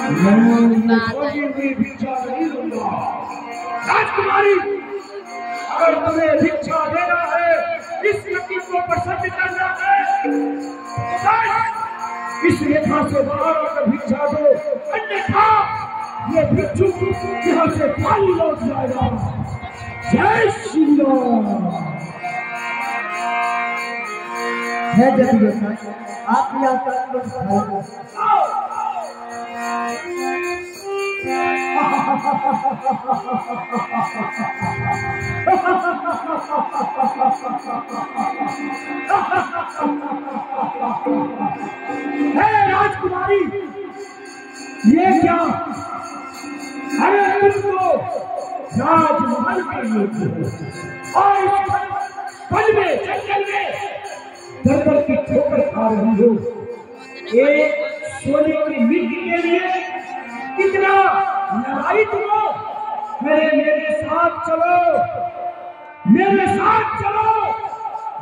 मैं भिक्षा नहीं दूंगा। राजकुमारी, अगर तुम्हें भिक्षा देना है, इस लड़की को पसंद करना है, तो इस रेखा से बाहर आकर भिक्षा दो, अन्यथा ये भिक्षु यहाँ से खाली लौट जाएगा। जय श्री राम। है जब गोसाई आप यहाँ पर राजकुमारी, ये क्या? अरे तुम तो राजमहल के लोग हो और वन में जंगल में दरबार की ठोकर खा रही हो। एक सोने की मिट्टी के लिए कितना लड़ाई तुम हो। मेरे साथ चलो, मेरे साथ चलो,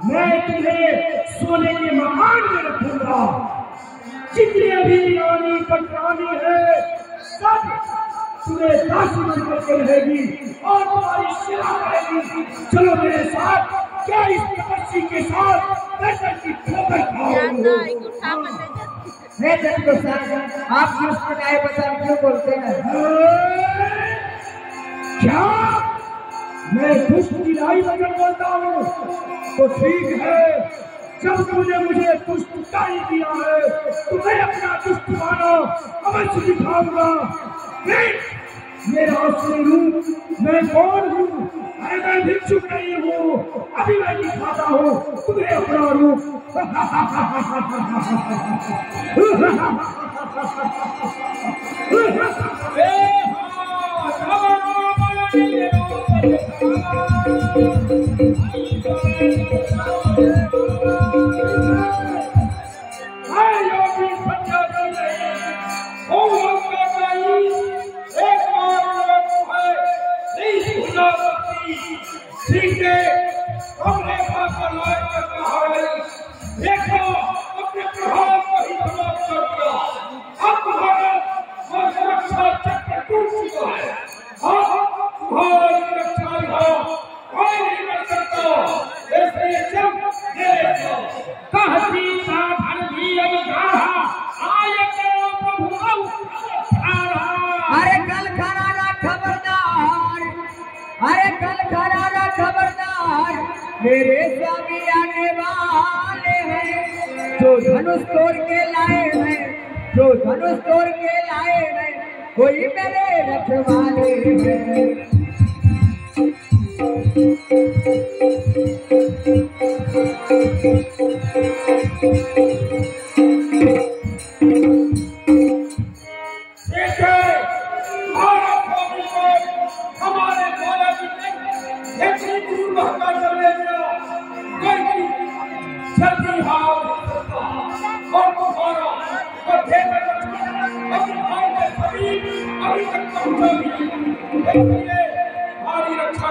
मैं तुम्हें सोने के मकान में रखूंगा। जितने भी रानी पटरानी है सब तुम्हें दासी बनकर के रहेगी और तुम्हारी सेवा करेगी। चलो मेरे साथ। क्या इस तपस्वी के साथ दर्शन की ठोकर खाओगे? आप उस प्रकार बता क्यों बोलते हैं? क्या मैं दुष्ट की लाई बचन बोलता हूँ? तो ठीक है, जब तुमने मुझे दुष्ट गाली दिया है तो मैं अपना दुष्ट मानो अवश्य दिखाऊंगा। मेरा असली रूप मैं कौन हूँ? अरे मैं भिक्षुक नहीं हूँ, अभी मैं दिखाता हूँ तुम्हें अपना रूप। देखो अपने प्रभाव को ही समाप्त कर दिया। अब तुम्हारा सुरक्षा चक्र टूट चुका है। तुम्हारी रक्षा कोई नहीं कर सकता। इसलिए जब कहती साधन भी अवगाहा आय करो प्रभु। अरे कल खराना खबरदार, अरे कल खराना खबरदार, मेरे स्वामी आने वाले हैं। जो धनुष तोड़ के लाए हैं, जो धनुष तोड़ के लाए हैं, कोई मेरे रखवाले हैं। हमारे द्वारा सर्दी हाल और तुम्हारा अभी तक पहुंचा नहीं। हमारी रक्षा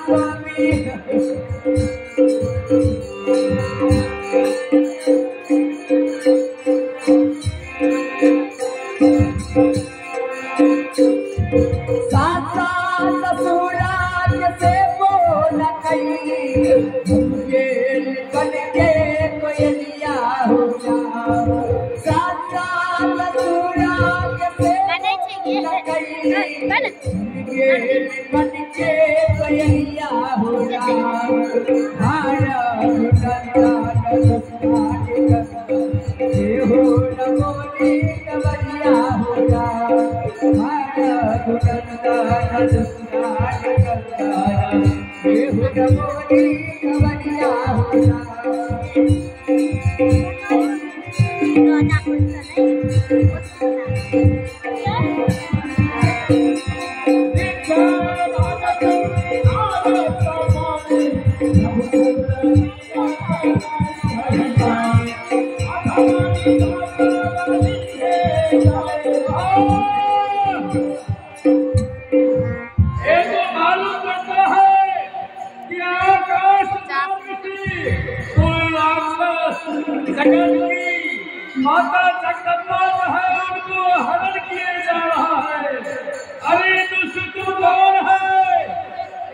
स्वामी हो जा साचा लतुरा के मन के पयलिया हो जा हारा हो नमोनी कवरिया हो जा हारा नमोनी कवरिया हो जा माता जगदम्बा जो है उनको हरण किए जा रहा है। अरे दुष्ट तुम कौन है?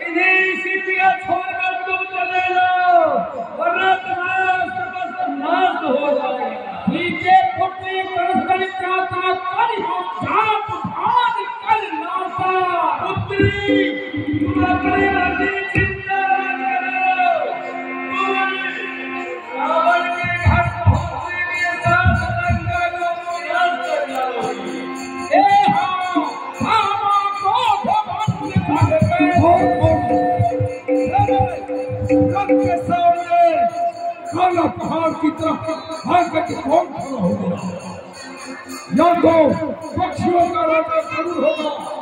इन्हीं सीटियां छोड़कर तुम चले जाओ वरना तुम्हारा समस्त नाश हो जाएगा। नीचे पुत्री परस्पर चाहता कर हो जाप भाग कर नाता पुत्री तुम अपनी मर्जी चिंता न करो। रावण के घर पहुंचने के साथ लंका को विनाश कर डालोगी। ए हाँ भामा को भगवान के भागे पे के सामने काला पहाड़ की तरफ आकर के कौन खड़ा होगा? या तो पक्षियों का राजा जरूर होगा